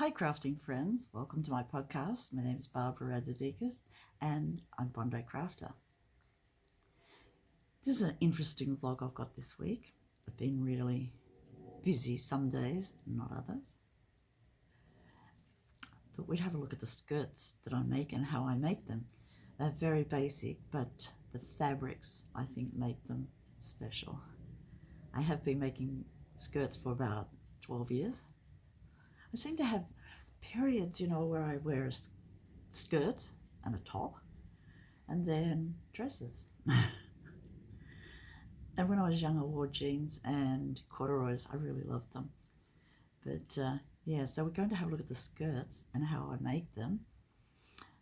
Hi crafting friends, welcome to my podcast. My name is Barbara Radzevicius and I'm Bondi Crafter. This is an interesting vlog I've got this week. I've been really busy some days, not others. Thought we'd have a look at the skirts that I make and how I make them. They're very basic, but the fabrics I think make them special. I have been making skirts for about 12 years. I seem to have periods, where I wear a skirt and a top and then dresses. And when I was young, I wore jeans and corduroys. I really loved them. But yeah, so we're going to have a look at the skirts and how I make them.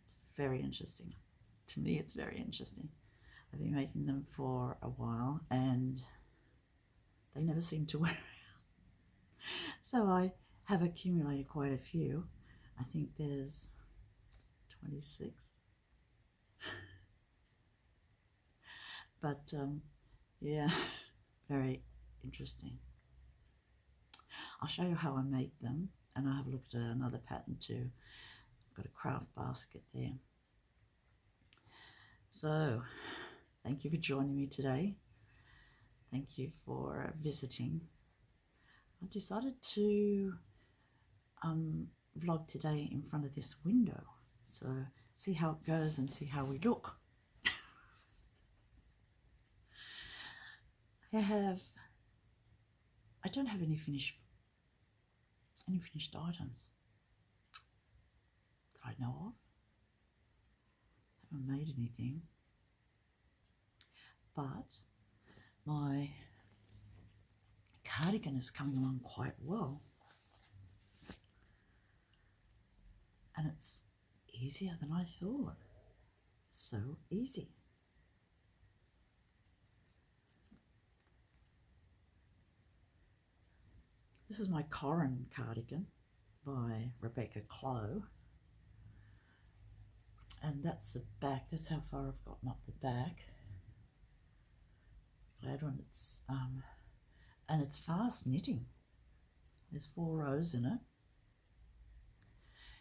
It's very interesting. To me, it's very interesting. I've been making them for a while and they never seem to wear out. So I have accumulated quite a few. I think there's 26. But yeah, very interesting. I'll show you how I make them, and I have looked at another pattern too. I've got a craft basket there. So thank you for joining me today. Thank you for visiting. I've decided to vlog today in front of this window, so see how it goes and see how we look. I don't have any finished items that I know of. I haven't made anything, but my cardigan is coming along quite well, and it's easier than I thought. So easy. This is my Corin cardigan by Rebecca Clow, and that's the back. That's how far I've gotten up the back. Glad when it's and it's fast knitting. There's 4 rows in it.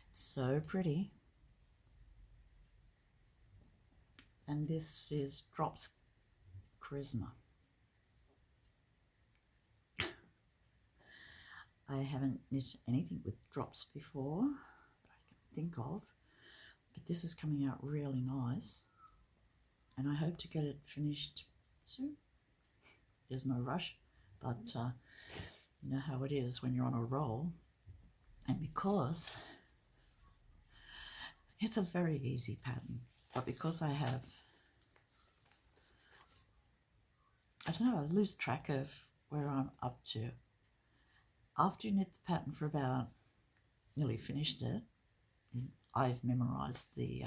It's so pretty. And this is Drops Charisma. I haven't knit anything with drops before that I can think of, but this is coming out really nice, and I hope to get it finished soon. There's no rush, but you know how it is when you're on a roll, and because it's a very easy pattern, but because I don't know, I lose track of where I'm up to. After you knit the pattern for about, nearly finished it, I've memorized the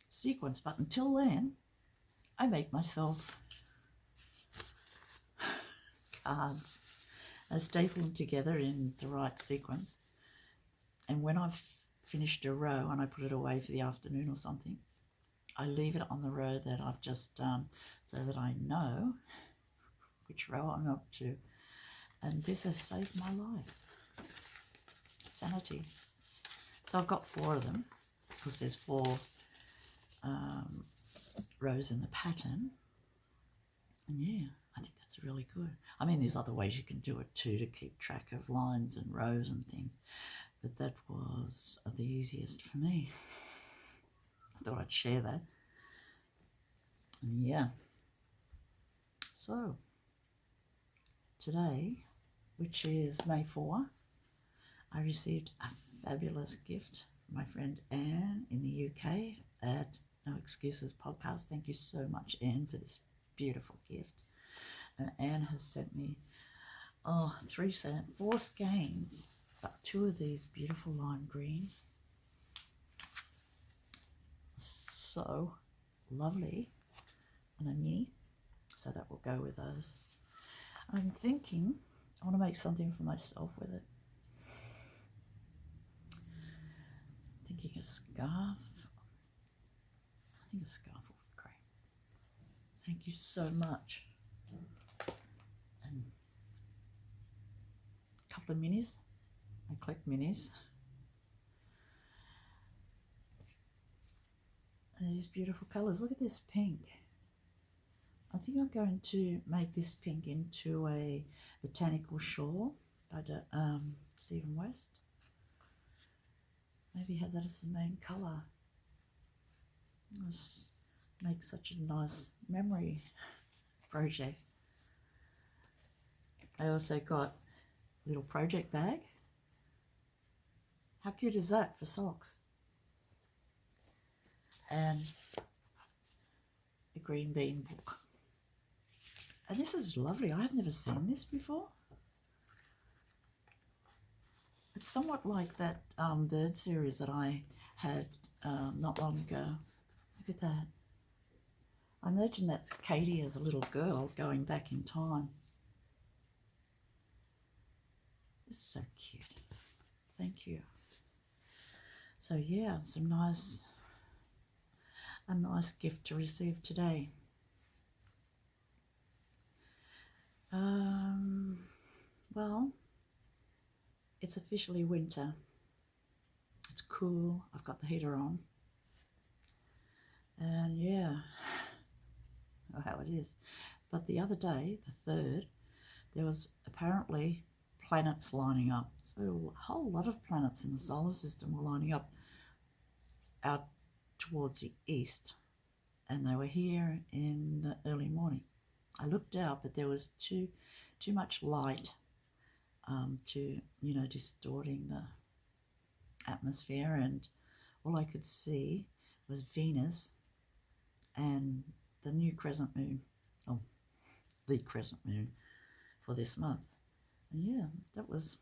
sequence, but until then, I make myself cards. I staple them together in the right sequence, and when I've finished a row and I put it away for the afternoon or something, I leave it on the row that I've just done so that I know which row I'm up to. And this has saved my life. Sanity. So I've got 4 of them because there's 4 rows in the pattern. And yeah, I think that's really good. I mean, there's other ways you can do it too to keep track of lines and rows and things, but that was the easiest for me. I thought I'd share that. And yeah. So today, which is May 4, I received a fabulous gift from my friend Anne in the UK at No Excuses podcast. Thank you so much, Anne, for this beautiful gift. And Anne has sent me 4 skeins, but 2 of these beautiful lime green. So lovely, and a mini, so that will go with those. I'm thinking I want to make something for myself with it. Thinking a scarf. I think a scarf would be great. Thank you so much. And a couple of minis. I collect minis. And these beautiful colours. Look at this pink. I think I'm going to make this pink into a botanical shawl by Stephen West. Maybe have that as the main colour. Just make such a nice memory project. I also got a little project bag. How cute is that for socks? And a green bean book. And this is lovely. I have never seen this before. It's somewhat like that bird series that I had not long ago. Look at that. I imagine that's Katie as a little girl going back in time. It's so cute. Thank you. So yeah, a nice gift to receive today. Well, it's officially winter. It's cool. I've got the heater on. And yeah, how it is. But the other day, the 3rd, there was apparently planets lining up. So a whole lot of planets in the solar system were lining up out towards the east. And they were here in the early morning. I looked out, but there was too much light to, distorting the atmosphere, and all I could see was Venus and the new crescent moon, the crescent moon for this month. And yeah, that was,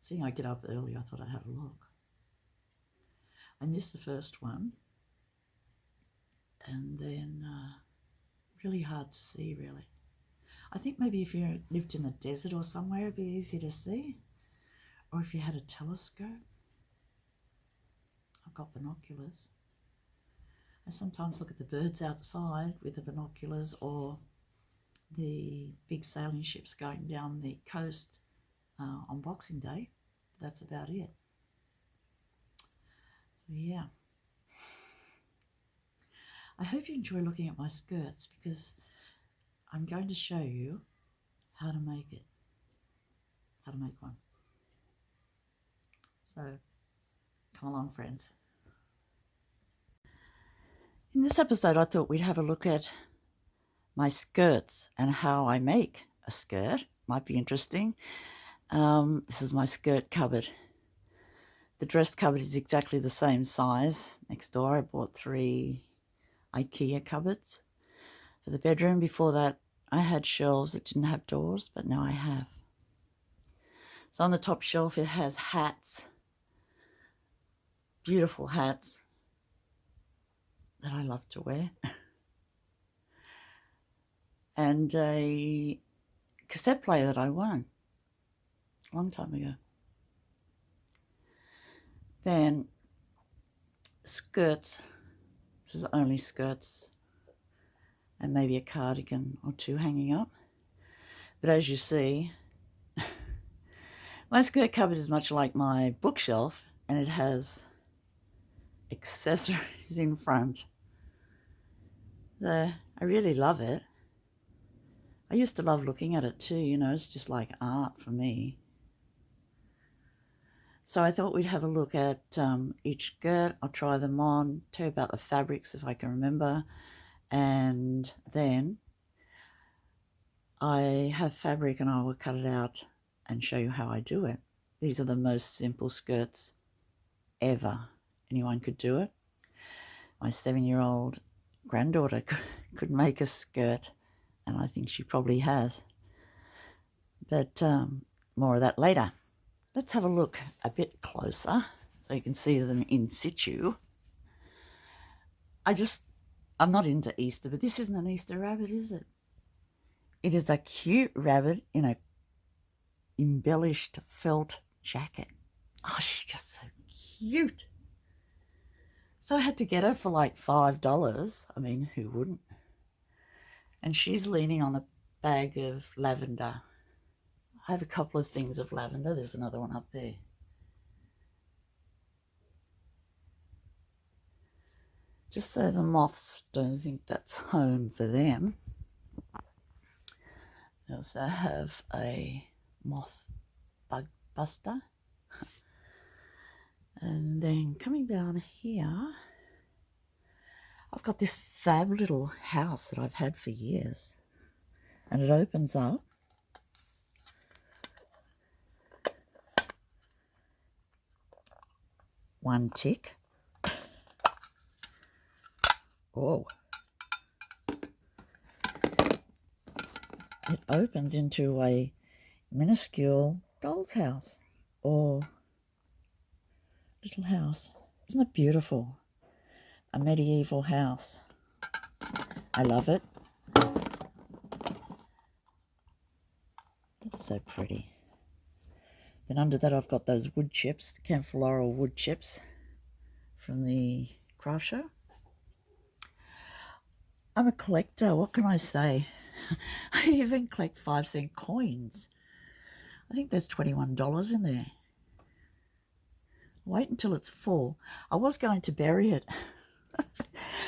seeing I get up early, I thought I'd have a look. I missed the first one, and then really hard to see, really. I think maybe if you lived in the desert or somewhere, it'd be easy to see. Or if you had a telescope. I've got binoculars. I sometimes look at the birds outside with the binoculars, or the big sailing ships going down the coast on Boxing Day. That's about it. So yeah. I hope you enjoy looking at my skirts, because I'm going to show you how to make one. So come along, friends. In this episode, I thought we'd have a look at my skirts and how I make a skirt. Might be interesting. This is my skirt cupboard. The dress cupboard is exactly the same size. Next door, I bought 3 IKEA cupboards. For the bedroom, before that, I had shelves that didn't have doors, but now I have. So on the top shelf, it has hats, beautiful hats that I love to wear, and a cassette player that I won a long time ago. Then skirts. This is only skirts, and maybe a cardigan or 2 hanging up. But as you see, my skirt cupboard is much like my bookshelf, and it has accessories in front. So I really love it. I used to love looking at it too, it's just like art for me. So I thought we'd have a look at each skirt. I'll try them on, tell you about the fabrics if I can remember, and then I have fabric and I will cut it out and show you how I do it. These are the most simple skirts ever. Anyone could do it. My 7-year-old granddaughter could make a skirt, and I think she probably has. But more of that later. Let's have a look a bit closer so you can see them in situ. I'm not into Easter, but this isn't an Easter rabbit, is it? It is a cute rabbit in a embellished felt jacket. Oh, she's just so cute. So I had to get her for like $5. I mean, who wouldn't? And she's leaning on a bag of lavender. I have a couple of things of lavender. There's another one up there. just so the moths don't think that's home for them. I also have a moth bug buster. And then coming down here, I've got this fab little house that I've had for years. And it opens up. One tick. Oh. It opens into a minuscule doll's house or little house. Isn't it beautiful? A medieval house. I love it. It's so pretty. Then under that I've got those wood chips, Floral wood chips from the craft show. I'm a collector, what can I say? I even collect 5-cent coins. I think there's $21 in there. Wait until it's full. I was going to bury it.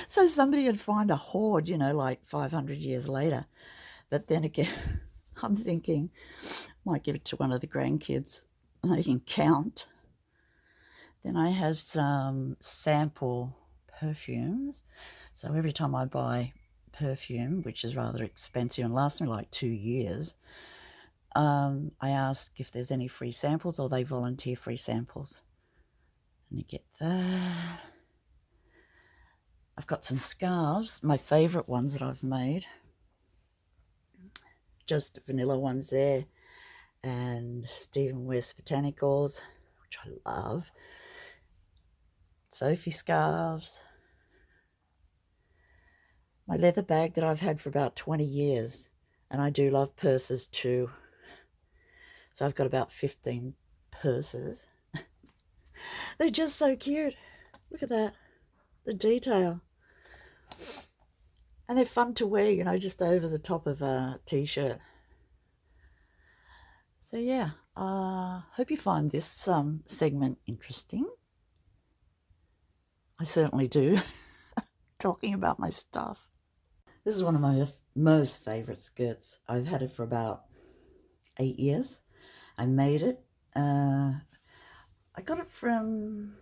So somebody would find a hoard, you know, like 500 years later. But then again, I'm thinking, might give it to one of the grandkids and they can count. Then I have some sample perfumes. So every time I buy perfume, which is rather expensive and lasts me like 2 years, I ask if there's any free samples or they volunteer free samples. And you get that. I've got some scarves, my favourite ones that I've made. Just vanilla ones there. And Stephen West Botanicals, which I love. Sophie scarves. My leather bag that I've had for about 20 years. And I do love purses too. So I've got about 15 purses. They're just so cute. Look at that. The detail. And they're fun to wear, you know, just over the top of a t-shirt. So yeah, hope you find this segment interesting. I certainly do. Talking about my stuff. This is one of my most favourite skirts. I've had it for about 8 years. I made it. I got it from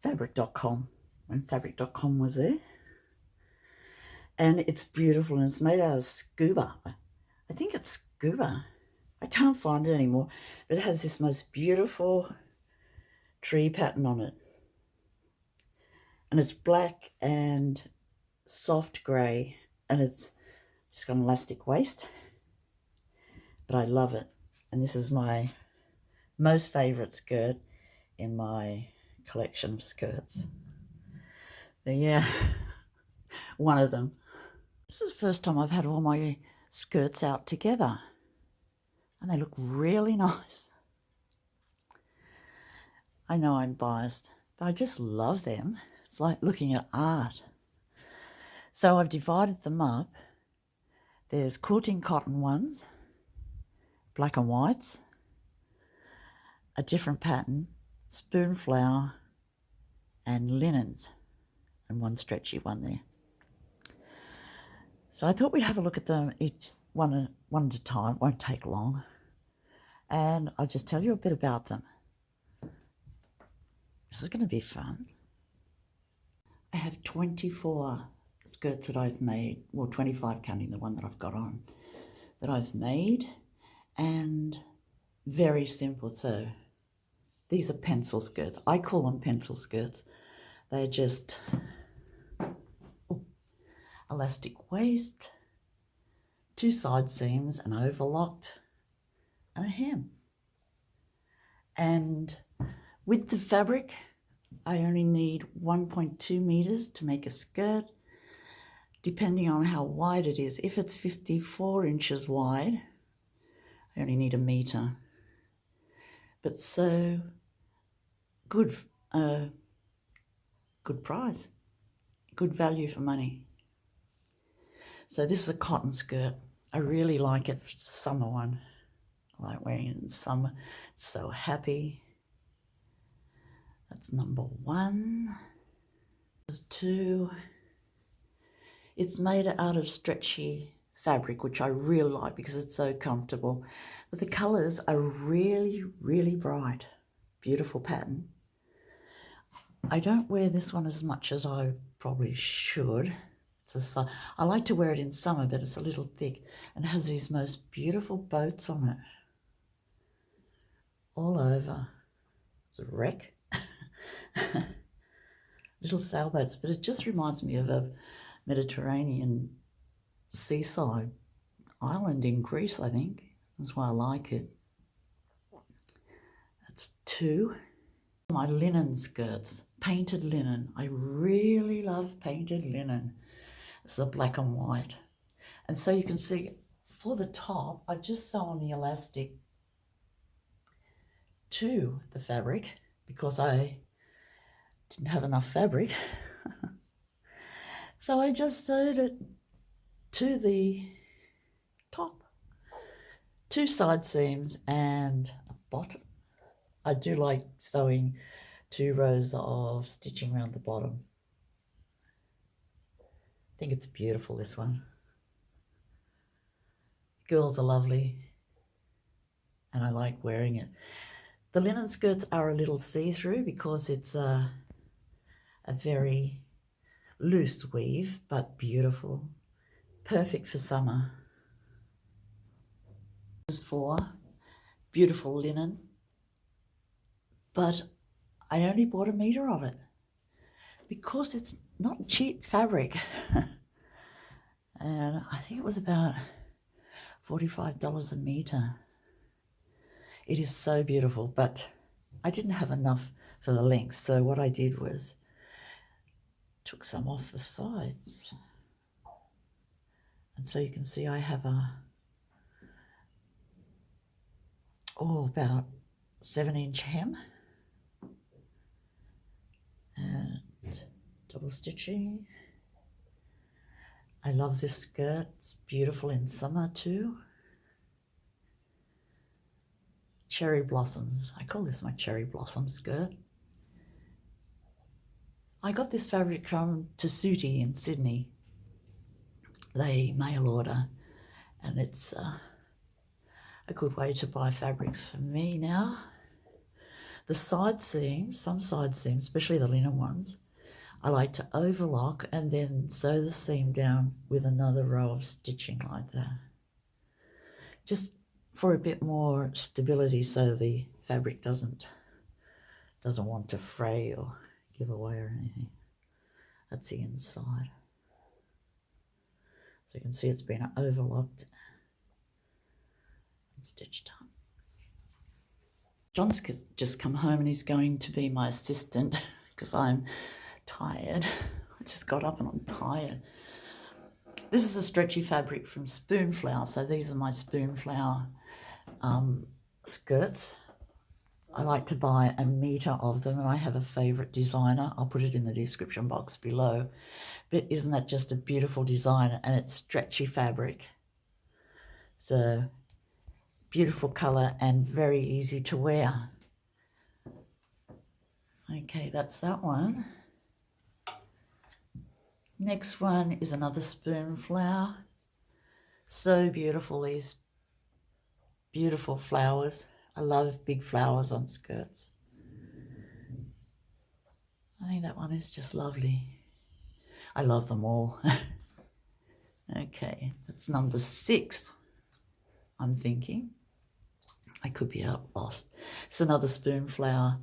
fabric.com when fabric.com was there. And it's beautiful and it's made out of scuba. I think it's scuba. I can't find it anymore. But it has this most beautiful tree pattern on it. And it's black and soft grey. And it's just got an elastic waist. But I love it. And this is my most favourite skirt in my collection of skirts. So yeah, one of them. This is the first time I've had all my skirts out together. And they look really nice. I know I'm biased, but I just love them. It's like looking at art. So I've divided them up. There's quilting cotton ones, black and whites, a different pattern, spoonflower, and linens, and one stretchy one there. So I thought we'd have a look at them each one at a time. It won't take long. And I'll just tell you a bit about them. This is going to be fun. I have 24 skirts that I've made, well 25 counting the one that I've got on, that I've made, and very simple. So these are pencil skirts. I call them pencil skirts. They're just elastic waist, 2 side seams, an overlocked, and a hem. And with the fabric, I only need 1.2 meters to make a skirt, depending on how wide it is. If it's 54 inches wide, I only need 1 meter. But so good price, good value for money. So this is a cotton skirt. I really like it. It's a summer one. I like wearing it in summer. It's so happy. That's number 1. There's two. It's made out of stretchy fabric, which I really like because it's so comfortable. But the colours are really, really bright. Beautiful pattern. I don't wear this one as much as I probably should. I like to wear it in summer, but it's a little thick and has these most beautiful boats on it. All over. It's a wreck. Little sailboats, but it just reminds me of a Mediterranean seaside island in Greece, I think. That's why I like it. That's two. My linen skirts, painted linen. I really love painted linen. It's the black and white. And so you can see for the top, I just sewn the elastic to the fabric because I didn't have enough fabric. So I just sewed it to the top. Two side seams and a bottom. I do like sewing 2 rows of stitching around the bottom. I think it's beautiful, this one. The girls are lovely and I like wearing it. The linen skirts are a little see-through because it's a very loose weave, but beautiful. Perfect for summer. This is for beautiful linen, but I only bought 1 metre of it because it's not cheap fabric. And I think it was about $45 a metre. It is so beautiful, but I didn't have enough for the length. So what I did was took some off the sides. And so you can see I have about 7-inch hem. And double stitching. I love this skirt. It's beautiful in summer too. Cherry blossoms. I call this my cherry blossom skirt. I got this fabric from Tessuti in Sydney. They mail order, and it's a good way to buy fabrics for me now. The side seams, some side seams, especially the linen ones, I like to overlock and then sew the seam down with another row of stitching like that. Just for a bit more stability so the fabric doesn't want to fray or give away or anything. That's the inside. So you can see it's been overlocked and stitched up. John's just come home and he's going to be my assistant because I'm tired. I just got up and I'm tired. This is a stretchy fabric from Spoonflower. So these are my Spoonflower skirts. I like to buy 1 metre of them, and I have a favourite designer. I'll put it in the description box below. But isn't that just a beautiful design? And it's stretchy fabric. So beautiful colour and very easy to wear. Okay, that's that one. Next one is another Spoonflower. So beautiful, these beautiful flowers. I love big flowers on skirts. I think that one is just lovely. I love them all. Okay, that's number 6, I'm thinking. I could be out lost. It's another Spoonflower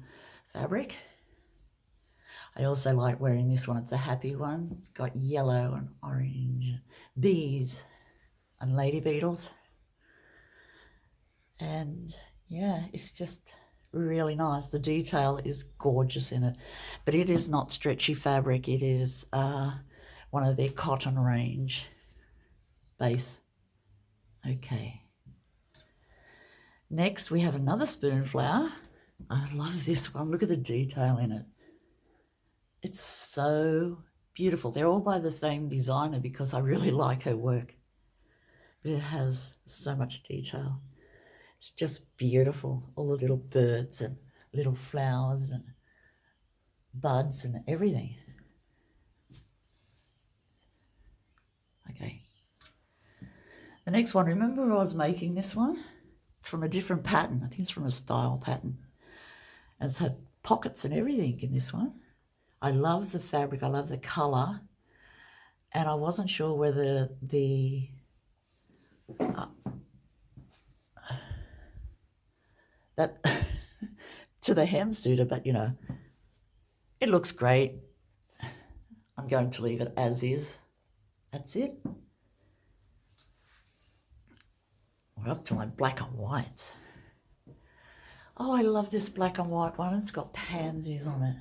fabric. I also like wearing this one. It's a happy one. It's got yellow and orange bees and lady beetles. And yeah, it's just really nice. The detail is gorgeous in it, but it is not stretchy fabric. It is one of their cotton range base. Okay. Next, we have another Spoonflower. I love this one. Look at the detail in it. It's so beautiful. They're all by the same designer because I really like her work. But it has so much detail. It's just beautiful. All the little birds and little flowers and buds and everything. The next one, remember I was making this one? It's from a different pattern. I think it's from a style pattern. And it's had pockets and everything in this one. I love the fabric. I love the colour. And I wasn't sure whether the that to the hem suited, but you know, it looks great. I'm going to leave it as is. That's it. We're up to my black and whites. Oh, I love this black and white one. It's got pansies on it.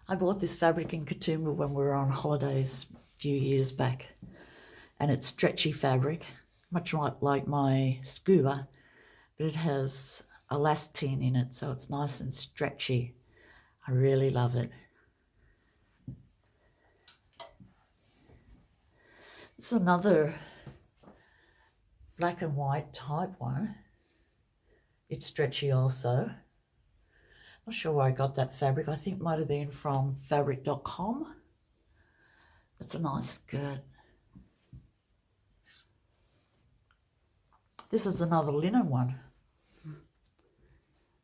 I bought this fabric in Katoomba when we were on holidays a few years back. And it's stretchy fabric, much like my scuba, but it has elastine in it, so it's nice and stretchy. I really love it. It's another black and white type one. It's stretchy also. Not sure where I got that fabric. I think it might have been from fabric.com. It's a nice skirt. This is another linen one.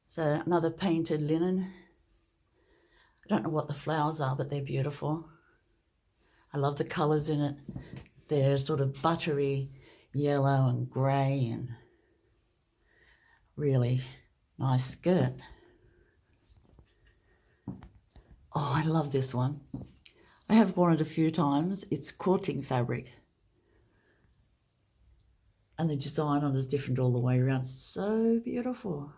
So another painted linen. I don't know what the flowers are, but they're beautiful. I love the colours in it. They're sort of buttery yellow and grey and really nice skirt. Oh, I love this one. I have worn it a few times. It's quilting fabric. And the design on it is different all the way around. So beautiful.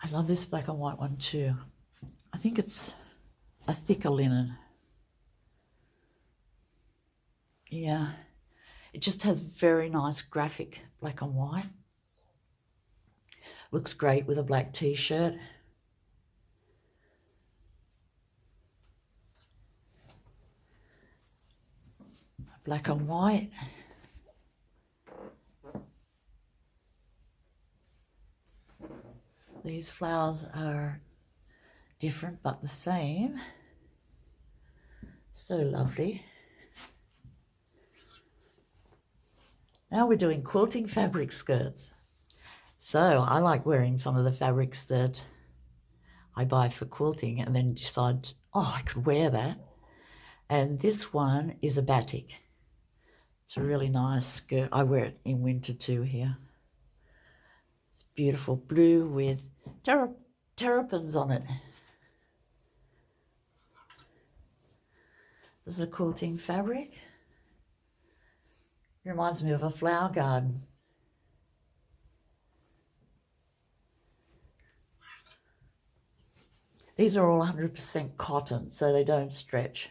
I love this black and white one too. I think it's a thicker linen. Yeah, it just has very nice graphic black and white. Looks great with a black t-shirt. Black and white. These flowers are different but the same. So lovely. Now we're doing quilting fabric skirts. So I like wearing some of the fabrics that I buy for quilting and then decide, oh, I could wear that. And this one is a batik. It's a really nice skirt. I wear it in winter too here. It's beautiful blue with terrapins on it. This is a quilting fabric. It reminds me of a flower garden. These are all 100% cotton, so they don't stretch.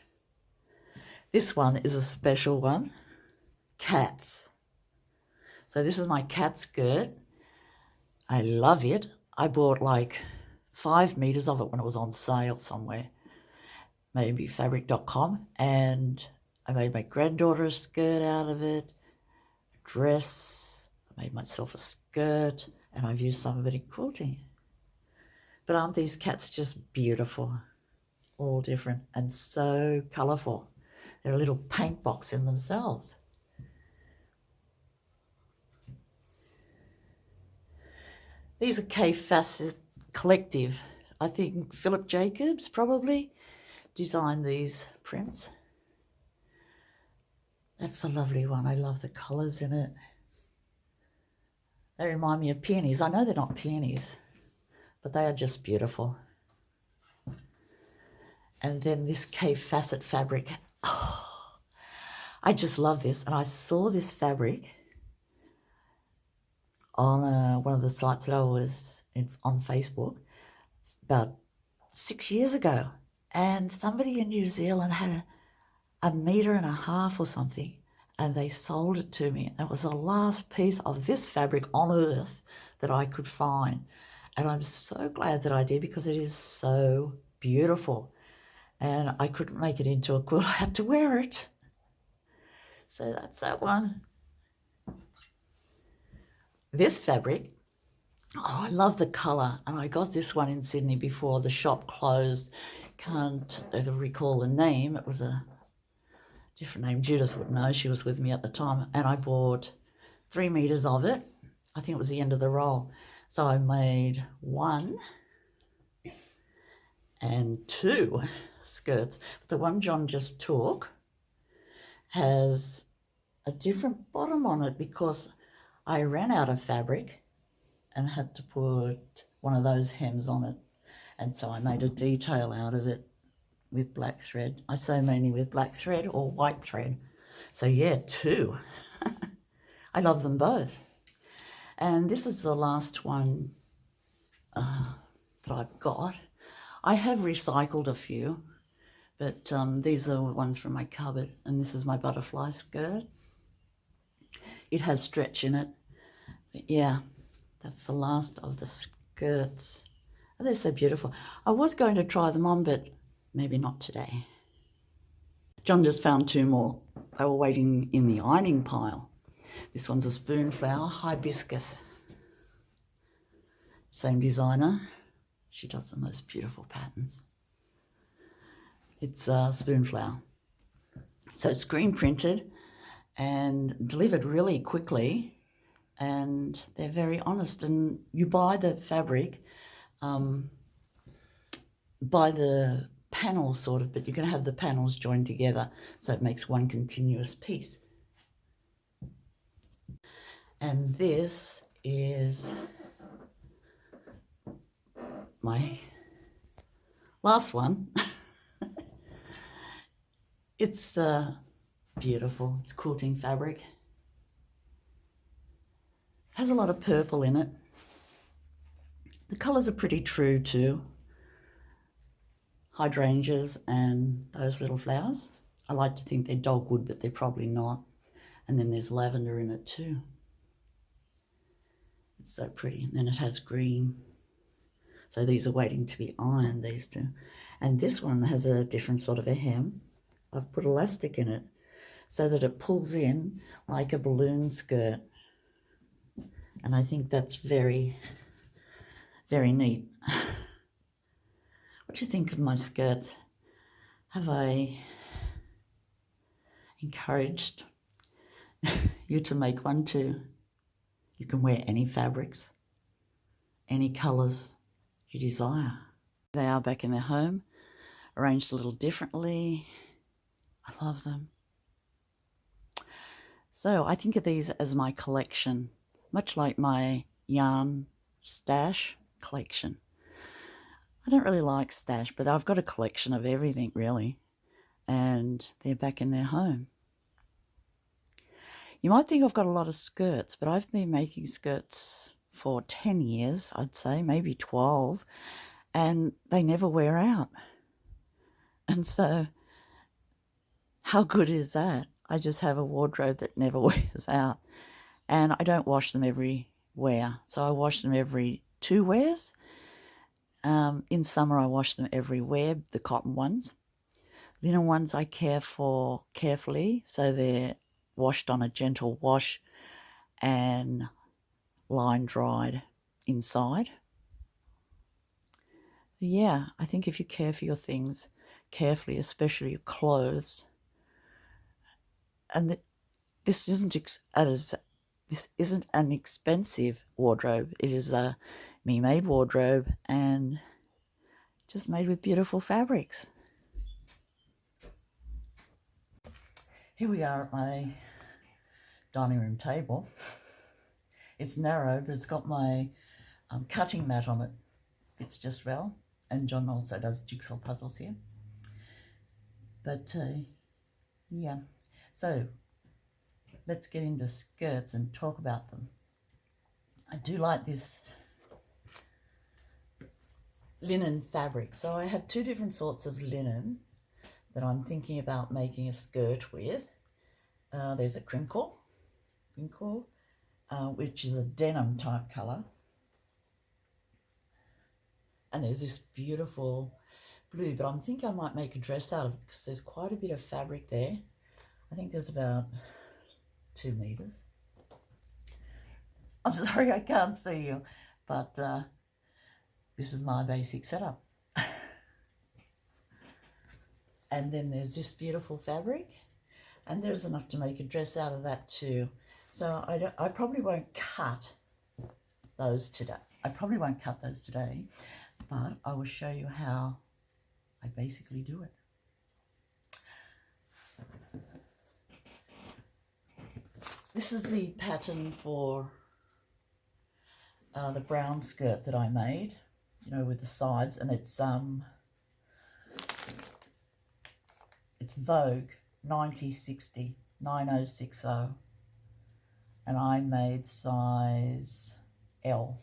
This one is a special one, cats. So this is my cat skirt. I love it. I bought like 5 meters of it when it was on sale somewhere, maybe fabric.com, and I made my granddaughter a skirt out of it, a dress. I made myself a skirt, and I've used some of it in quilting. But aren't these cats just beautiful? All different and so colourful. They're a little paint box in themselves. These are KFC Collective. I think Philip Jacobs probably designed these prints. That's a lovely one. I love the colours in it. They remind me of peonies. I know they're not peonies, but they are just beautiful. And then this K-facet fabric. Oh, I just love this. And I saw this fabric on one of the sites that I was on Facebook about 6 years ago. And somebody in New Zealand had a metre and a half or something, and they sold it to me. It was the last piece of this fabric on earth that I could find. And I'm so glad that I did, because it is so beautiful. And I couldn't make it into a quilt. I had to wear it. So that's that one. This fabric, oh, I love the colour. And I got this one in Sydney before the shop closed can't recall the name. It was a different name. Judith would know. She was with me at the time. And I bought 3 meters of it. I think it was the end of the roll. So I made 1 and 2 skirts. But the one John just took has a different bottom on it because I ran out of fabric and had to put one of those hems on it. And so I made a detail out of it with black thread. I sew mainly with black thread or white thread. So yeah, 2. I love them both. And this is the last one that I've got. I have recycled a few, but these are ones from my cupboard, and this is my butterfly skirt. It has stretch in it, but yeah, that's the last of the skirts. Oh, they're so beautiful. I was going to try them on, but maybe not today. John just found 2 more. They were waiting in the ironing pile. This one's a Spoonflower hibiscus. Same designer. She does the most beautiful patterns. It's Spoonflower. So it's screen printed and delivered really quickly, and they're very honest. And you buy the fabric by the panel sort of, but you're going to have the panels joined together so it makes one continuous piece. And this is my last one. It's beautiful. It's quilting fabric. Has a lot of purple in it. The colours are pretty true too. Hydrangeas and those little flowers. I like to think they're dogwood, but they're probably not. And then there's lavender in it too. It's so pretty. And then it has green. So these are waiting to be ironed, these 2. And this one has a different sort of a hem. I've put elastic in it so that it pulls in like a balloon skirt. And I think that's very, very neat. What do you think of my skirts? Have I encouraged you to make one too? You can wear any fabrics, any colours you desire. They are back in their home, arranged a little differently. I love them. So I think of these as my collection, much like my yarn stash collection. I don't really like stash, but I've got a collection of everything really, and they're back in their home. You might think I've got a lot of skirts, but I've been making skirts for 10 years, I'd say, maybe 12, and they never wear out. And so how good is that? I just have a wardrobe that never wears out, and I don't wash them every wear. So I wash them every 2 wears. In summer, I wash them every wear, the cotton ones. Linen ones I care for carefully, so they're washed on a gentle wash and line dried inside. Yeah, I think if you care for your things carefully, especially your clothes, and this isn't an expensive wardrobe. It is a me-made wardrobe and just made with beautiful fabrics. Here we are at my dining room table. It's narrow, but it's got my cutting mat on it. Fits just well. And John also does jigsaw puzzles here. But yeah, so let's get into skirts and talk about them. I do like this linen fabric. So I have 2 different sorts of linen that I'm thinking about making a skirt with. There's a crinkle, which is a denim type colour. And there's this beautiful blue, but I'm thinking I might make a dress out of it because there's quite a bit of fabric there. I think there's about 2 meters. I'm sorry I can't see you, but this is my basic setup. And then there's this beautiful fabric, and there's enough to make a dress out of that too. So I probably won't cut those today. But I will show you how I basically do it. This is the pattern for the brown skirt that I made, you know, with the sides, and it's Vogue 9060, and I made size L.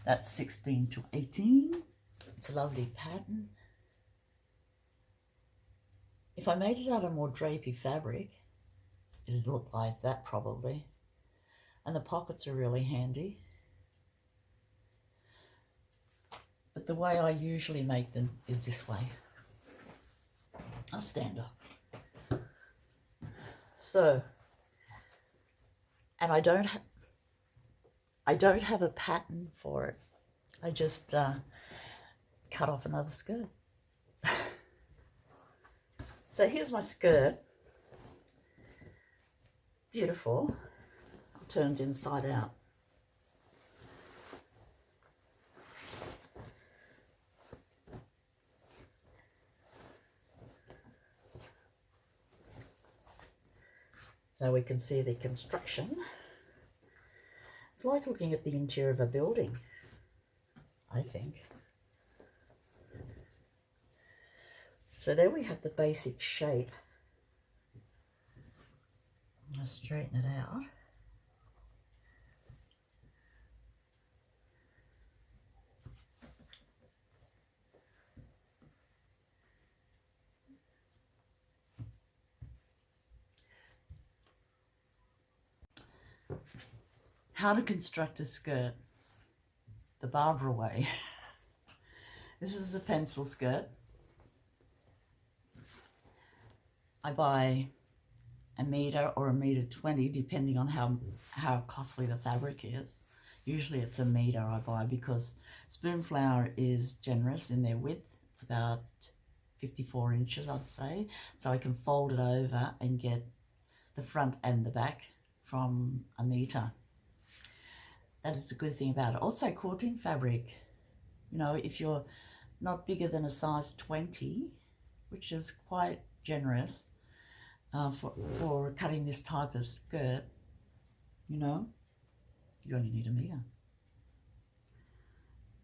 That's 16 to 18. It's a lovely pattern. If I made it out of more drapey fabric, it'd look like that probably. And the pockets are really handy. But the way I usually make them is this way. I'll stand up. So, and I don't have a pattern for it. I just cut off another skirt. So here's my skirt. Beautiful. Turned inside out. So we can see the construction. It's like looking at the interior of a building, I think. So there we have the basic shape. I'm going to straighten it out. How to construct a skirt the Barbara way. This is a pencil skirt. I buy a metre or a $1.20 depending on how costly the fabric is. Usually it's a metre I buy because Spoonflower is generous in their width. It's about 54 inches, I'd say. So I can fold it over and get the front and the back from a metre. That is the good thing about it. Also, quilting fabric, you know, if you're not bigger than a size 20, which is quite generous for cutting this type of skirt, you know, you only need a metre.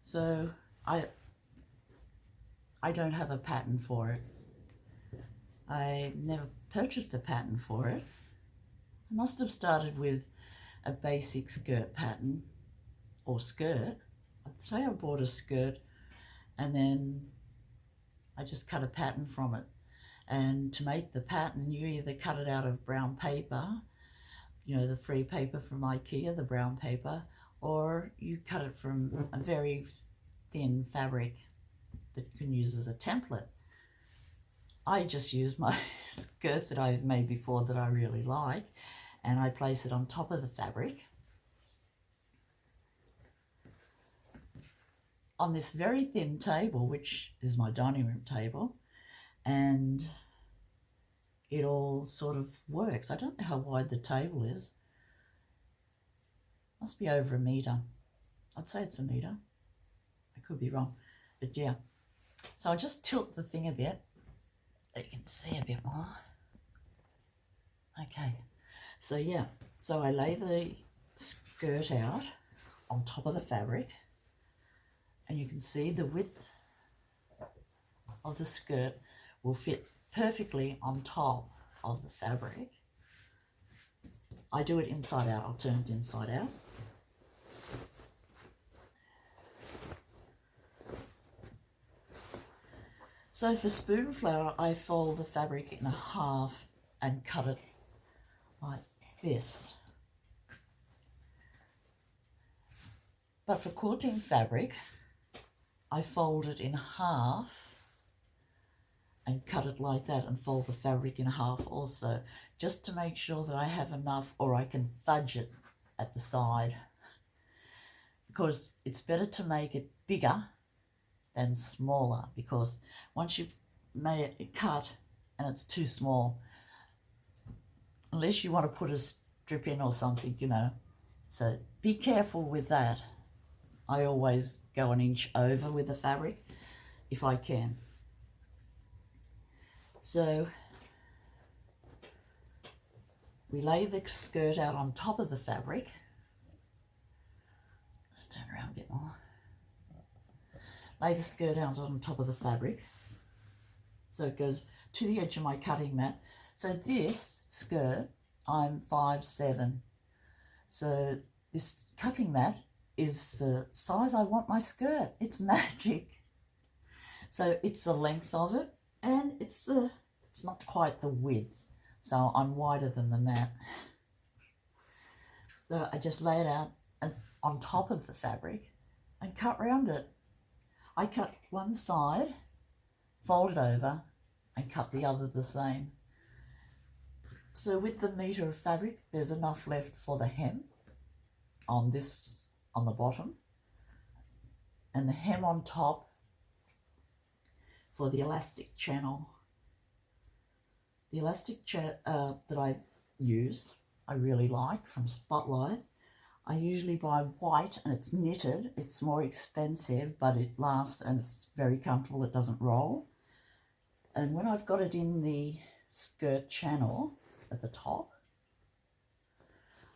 So I don't have a pattern for it. I never purchased a pattern for it. I must have started with a basic skirt pattern or skirt. I'd say I bought a skirt and then I just cut a pattern from it. And to make the pattern, you either cut it out of brown paper, you know, the free paper from IKEA, the brown paper, or you cut it from a very thin fabric that you can use as a template. I just use my skirt that I've made before that I really like, and I place it on top of the fabric on this very thin table, which is my dining room table, and it all sort of works. I don't know how wide the table is. Must be over a metre. I'd say it's a metre. I could be wrong, but yeah. So I'll just tilt the thing a bit so you can see a bit more. Okay, so yeah, so I lay the skirt out on top of the fabric, and you can see the width of the skirt will fit perfectly on top of the fabric. I do it inside out. I'll turn it inside out. So for Spoonflower, I fold the fabric in half and cut it like this. But for quilting fabric, I fold it in half and cut it like that and fold the fabric in half also, just to make sure that I have enough, or I can fudge it at the side, because it's better to make it bigger than smaller, because once you've cut and it's too small, unless you want to put a strip in or something, you know. So be careful with that. I always go an inch over with the fabric if I can. So we lay the skirt out on top of the fabric. Let's turn around a bit more. Lay the skirt out on top of the fabric so it goes to the edge of my cutting mat. So this skirt, I'm 5'7". So this cutting mat is the size I want my skirt. It's magic. So it's the length of it, and it's not quite the width. So I'm wider than the mat. So I just lay it out on top of the fabric and cut round it. I cut one side, fold it over, and cut the other the same. So with the metre of fabric, there's enough left for the hem on the bottom, and the hem on top for the elastic channel. The elastic that I use, I really like from Spotlight. I usually buy white and it's knitted. It's more expensive, but it lasts and it's very comfortable. It doesn't roll. And when I've got it in the skirt channel at the top,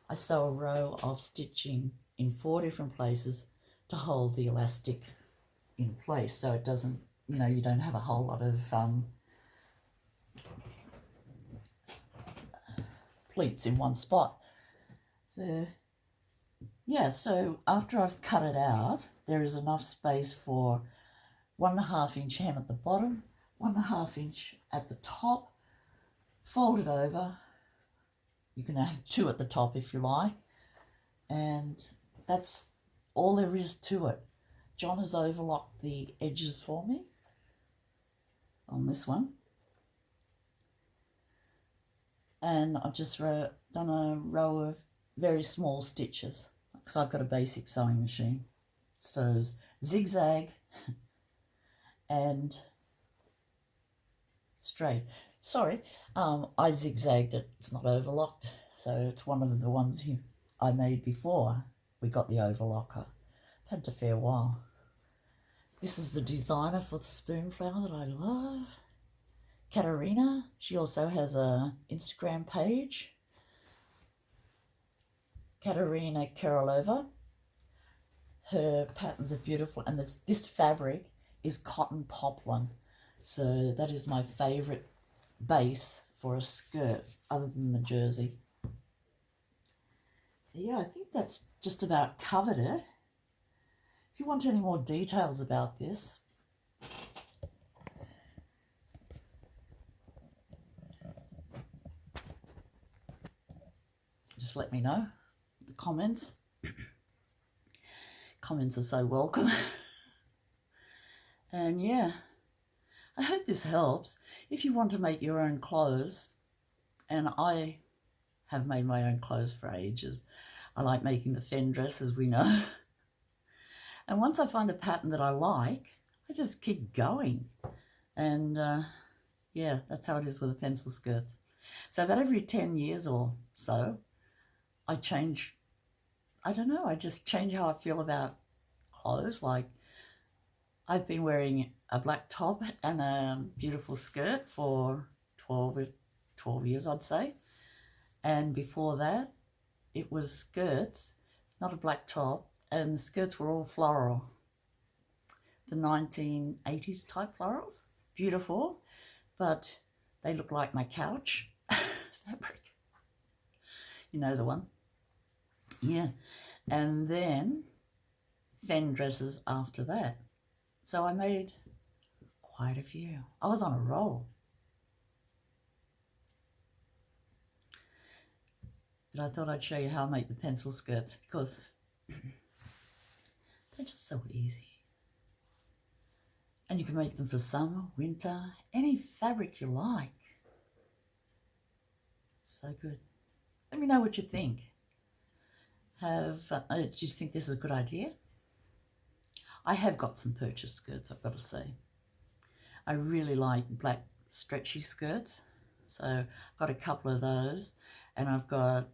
I sew a row of stitching in 4 different places to hold the elastic in place, so it doesn't, you know, you don't have a whole lot of pleats in one spot. So yeah, so after I've cut it out, there is enough space for 1.5 inch hem at the bottom, 1.5 inch at the top, fold it over. You can have 2 at the top if you like, and that's all there is to it. John has overlocked the edges for me on this one, and I've just done a row of very small stitches because I've got a basic sewing machine. So zigzag and straight. Sorry, I zigzagged it. It's not overlocked, so it's one of the ones I made before we got the overlocker. Had a fair while. This is the designer for the Spoonflower that I love, Katerina. She also has a Instagram page, Katerina Karolova. Her patterns are beautiful, and this fabric is cotton poplin, so that is my favourite base for a skirt other than the jersey. Yeah, I think that's just about covered it. If you want any more details about this, just let me know. The comments are so welcome. And yeah, I hope this helps. If you want to make your own clothes, and I have made my own clothes for ages. I like making the fen dress, as we know. And once I find a pattern that I like, I just keep going. And yeah, that's how it is with the pencil skirts. So about every 10 years or so, I change, I don't know, I just change how I feel about clothes. Like, I've been wearing a black top and a beautiful skirt for 12 years, I'd say. And before that, it was skirts, not a black top, and the skirts were all floral. The 1980s type florals, beautiful, but they look like my couch fabric. You know the one? Yeah. And then fen dresses after that. So I made quite a few. I was on a roll. But I thought I'd show you how I make the pencil skirts, because they're just so easy. And you can make them for summer, winter, any fabric you like. So good. Let me know what you think. Do you think this is a good idea? I have got some purchase skirts, I've got to say. I really like black stretchy skirts. So I've got a couple of those, and I've got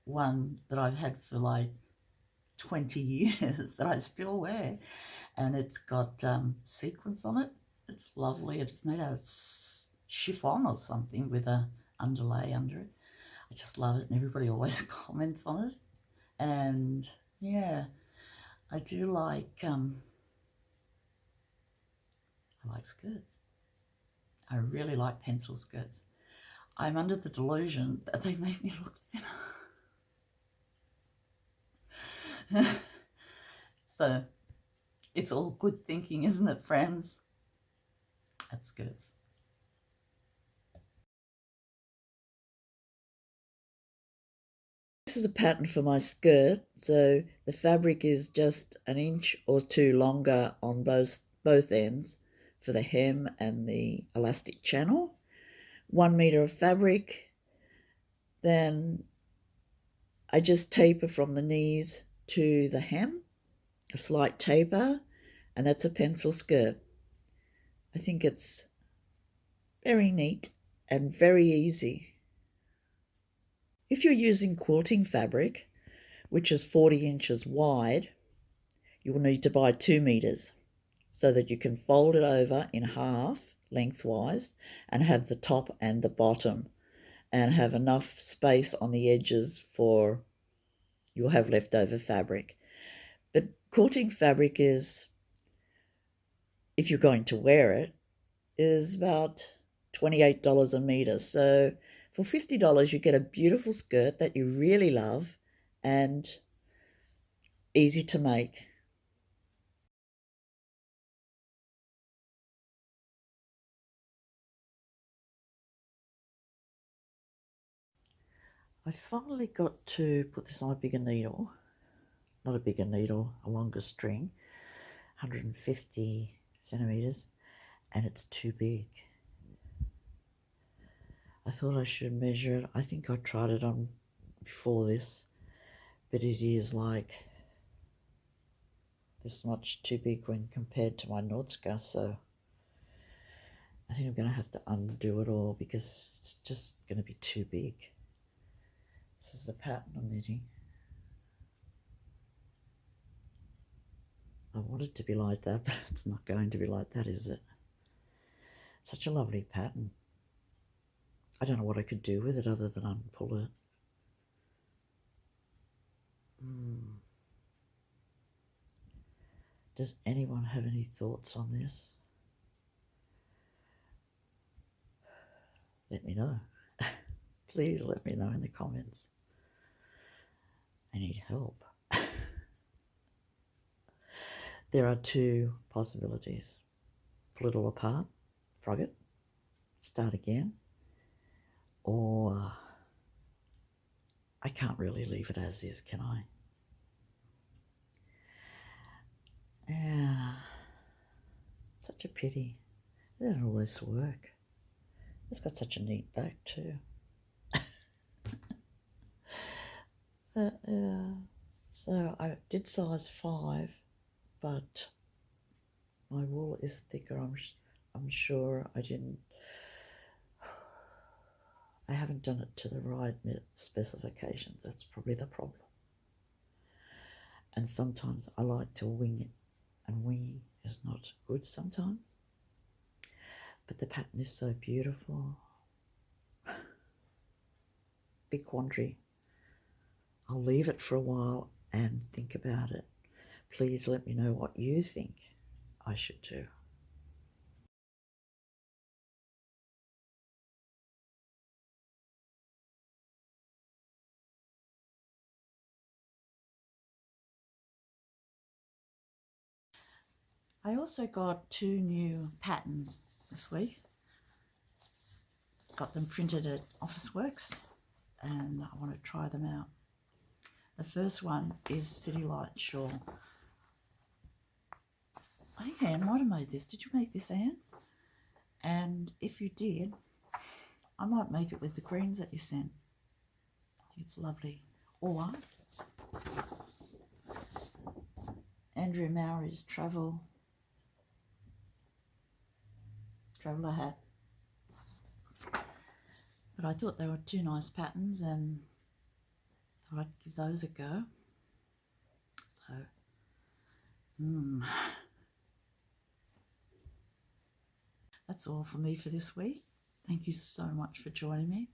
one that I've had for like 20 years that I still wear, and it's got sequins on it. It's lovely. It's made out of chiffon or something with a underlay under it. I just love it, and everybody always comments on it. And yeah, I do like I like skirts. I really like pencil skirts. I'm under the delusion that they make me look thinner. So it's all good thinking, isn't it, friends? That's skirts. This is a pattern for my skirt, so the fabric is just an inch or two longer on both ends for the hem and the elastic channel. 1 meter of fabric, then I just taper from the knees to the hem, a slight taper, and that's a pencil skirt. I think it's very neat and very easy. If you're using quilting fabric, which is 40 inches wide, you will need to buy 2 meters so that you can fold it over in half lengthwise and have the top and the bottom, and have enough space on the edges for you'll have leftover fabric. But quilting fabric is, if you're going to wear it, is about $28 a meter. So for $50 you get a beautiful skirt that you really love and easy to make. I finally got to put this on a bigger needle, not a bigger needle, a longer string, 150 centimeters, and it's too big. I thought I should measure it. I think I tried it on before this, but it is like this much too big when compared to my Nordska, so I think I'm going to have to undo it all because it's just going to be too big. This is the pattern I'm knitting. I want it to be like that, but it's not going to be like that, is it? Such a lovely pattern. I don't know what I could do with it other than unpull it. Does anyone have any thoughts on this? Let me know. Please let me know in the comments. I need help. There are two possibilities. Pull it all apart, frog it, start again, or I can't really leave it as is, can I? Yeah, such a pity. They did all this work. It's got such a neat back too. So I did size 5, but my wool is thicker. I'm sure I haven't done it to the right specifications. That's probably the problem. And sometimes I like to wing it, and winging is not good sometimes. But the pattern is so beautiful. Big quandary. I'll leave it for a while and think about it. Please let me know what you think I should do. I also got 2 new patterns this week. Got them printed at Officeworks, and I want to try them out. The first one is City Light Shawl. I think Anne might have made this. Did you make this, Anne? And if you did, I might make it with the greens that you sent. I think it's lovely. Or Andrew Mowry's travel traveller hat. But I thought they were two nice patterns and thought I'd give those a go. So, that's all for me for this week. Thank you so much for joining me.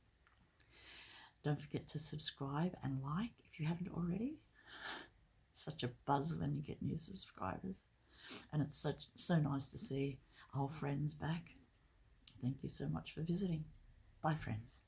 Don't forget to subscribe and like if you haven't already. It's such a buzz when you get new subscribers. And it's so nice to see old friends back. Thank you so much for visiting. Bye, friends.